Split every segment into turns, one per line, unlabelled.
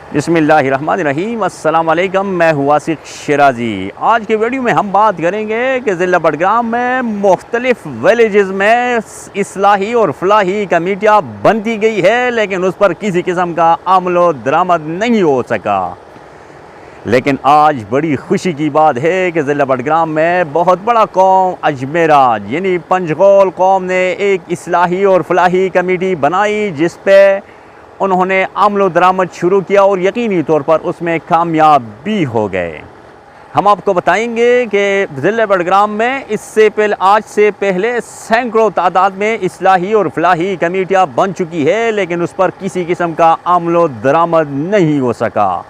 बिस्मिल्लाहिर्रहमानिर्रहीम। अस्सलाम वालेकुम। मैं हूँ वासिक शिराजी। आज के वीडियो में हम बात करेंगे कि ज़िला बडगाम में मुख्तलिफ विलेजेस में इस्लाही और फलाही कमेटियाँ बनती गई है, लेकिन उस पर किसी किस्म का अमलो दरामद नहीं हो सका। लेकिन आज बड़ी खुशी की बात है कि ज़िला बडगाम में बहुत बड़ा कौम अजमेरा यानी पंजगोल कौम ने एक इस्लाही और फलाही कमेटी बनाई, जिस पे उन्होंने अमलो दरामद शुरू किया और यकीनी तौर पर उसमें कामयाब भी हो गए। हम आपको बताएंगे कि ज़िला बडगाम में आज से पहले सैकड़ों तादाद में इस्लाही और फलाही कमेटियाँ बन चुकी है, लेकिन उस पर किसी किस्म का अमलो दरामद नहीं हो सका।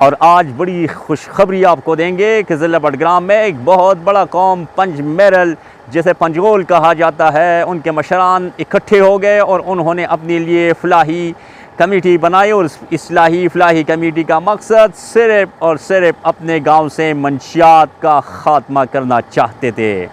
और आज बड़ी खुशखबरी आपको देंगे कि ज़िला बडगाम में एक बहुत बड़ा कौम पंजमेरल, जैसे पंजगोल कहा जाता है, उनके मशरान इकट्ठे हो गए और उन्होंने अपने लिए फलाही कमेटी बनाई। और इस्लाही फलाही कमेटी का मकसद सिर्फ़ और सिर्फ अपने गांव से मंशियात का ख़ात्मा करना चाहते थे।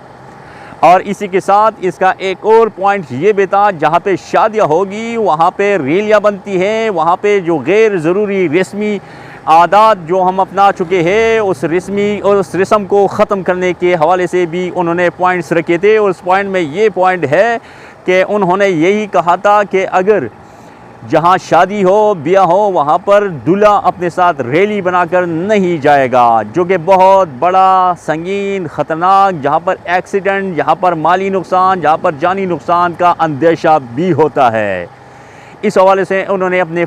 और इसी के साथ इसका एक और पॉइंट ये भी था, जहाँ पे शादियाँ होगी वहाँ पे रैलियाँ बनती हैं, वहाँ पे जो गैर ज़रूरी रस्मी आदात जो हम अपना चुके हैं उस रस्म को ख़त्म करने के हवाले से भी उन्होंने पॉइंट्स रखे थे। और उस पॉइंट में ये पॉइंट है कि उन्होंने यही कहा था कि अगर जहाँ शादी हो ब्याह हो वहाँ पर दूल्हा अपने साथ रैली बनाकर नहीं जाएगा, जो कि बहुत बड़ा संगीन ख़तरनाक, जहाँ पर एक्सीडेंट, जहाँ पर माली नुकसान, जहाँ पर जानी नुकसान का अंदेशा भी होता है। इस हवाले से उन्होंने अपने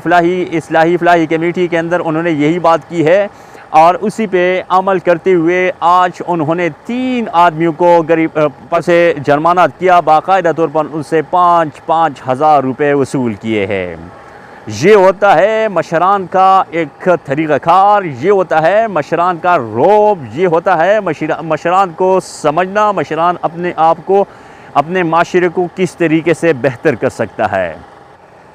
इस्लाही फलाही कमेटी के अंदर उन्होंने यही बात की है और उसी पे अमल करते हुए आज उन्होंने 3 आदमियों को गरीब पर से जुर्माना किया, बाकायदा तौर पर उनसे 5-5 हज़ार रुपये वसूल किए हैं। ये होता है मशरान का एक तरीक़ाकार, ये होता है मशरान का रोब, ये होता है मशरान को समझना, मशरान अपने आप को, अपने माशरे को किस तरीके से बेहतर कर सकता है।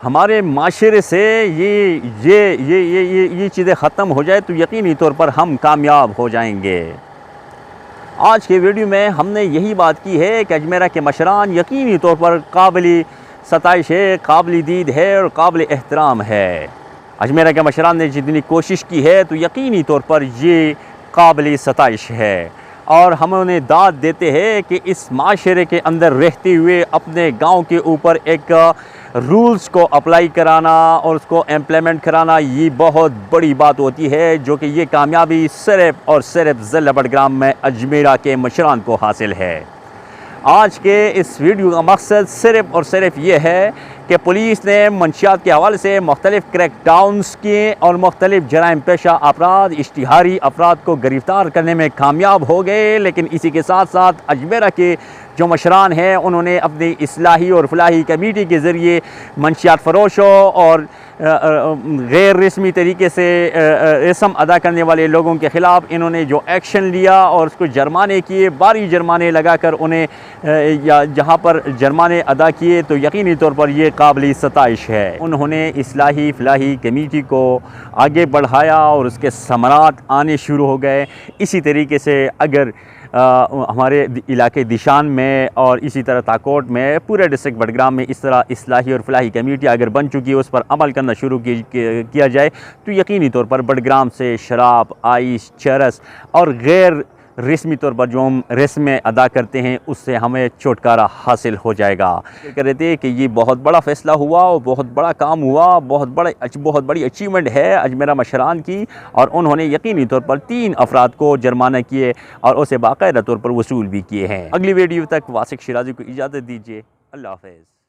हमारे माशरे से ये चीज़ें ख़त्म हो जाए तो यकीनी तौर पर हम कामयाब हो जाएंगे। आज के वीडियो में हमने यही बात की है कि अजमेरा के मशरान यकीनी तौर पर काबिल सताइश है, काबिल दीद है और काबिल एहतराम है। अजमेरा के मशरान ने जितनी कोशिश की है तो यकीनी तौर पर ये काबिल सताइश है। और हम उन्हें दाद देते हैं कि इस माशरे के अंदर रहते हुए अपने गांव के ऊपर एक रूल्स को अप्लाई कराना और उसको इम्प्लीमेंट कराना, ये बहुत बड़ी बात होती है, जो कि ये कामयाबी सिर्फ़ और सिर्फ ज़िला बडगाम में अजमेरा के मशरान को हासिल है। आज के इस वीडियो का मकसद सिर्फ़ और सिर्फ ये है कि पुलिस ने मंशियात के हवाले से मुख्तलिफ़ क्रैक डाउन्स किए और मुख्तलिफ़ जराइम पेशा अफराद, इश्तिहारी अफराद को गिरफ़्तार करने में कामयाब हो गए। लेकिन इसी के साथ साथ अजमेरा के जो मशरान हैं उन्होंने अपनी इस्लाही और फलाही कमेटी के ज़रिए मंशियात फ़रोशों और गैर रस्मी तरीके से रस्म अदा करने वाले लोगों के ख़िलाफ़ इन्होंने जो एक्शन लिया और उसको जुर्माने किए, भारी जुर्माने लगाकर उन्हें जहाँ पर जुर्माने अदा किए, तो यकीनी तौर पर ये काबिल सताइश है। उन्होंने इस्लाही फलाही कमेटी को आगे बढ़ाया और उसके समरात आने शुरू हो गए। इसी तरीके से अगर हमारे इलाके दिशान में और इसी तरह ताकोट में पूरे डिस्ट्रिक्ट बडगाम में इस तरह इस्लाही और फलाही कमेटी अगर बन चुकी है, उस पर अमल करना शुरू किया जाए तो यकीनी तौर पर बडगाम से शराब, आइस, चरस और गैर रस्मी तौर पर जो हम रस्में अदा करते हैं उससे हमें छुटकारा हासिल हो जाएगा। कह रहे थे कि ये बहुत बड़ा फ़ैसला हुआ और बहुत बड़ा काम हुआ, बहुत बड़ी अचीवमेंट है अजमेरा मशरान की। और उन्होंने यकीनी तौर पर 3 अफराद को जुर्माना किए और उसे बाकायदा तौर पर वसूल भी किए हैं। अगली वीडियो तक वासिक शिराजी को इजाज़त दीजिए। अल्लाह हाफ़िज़।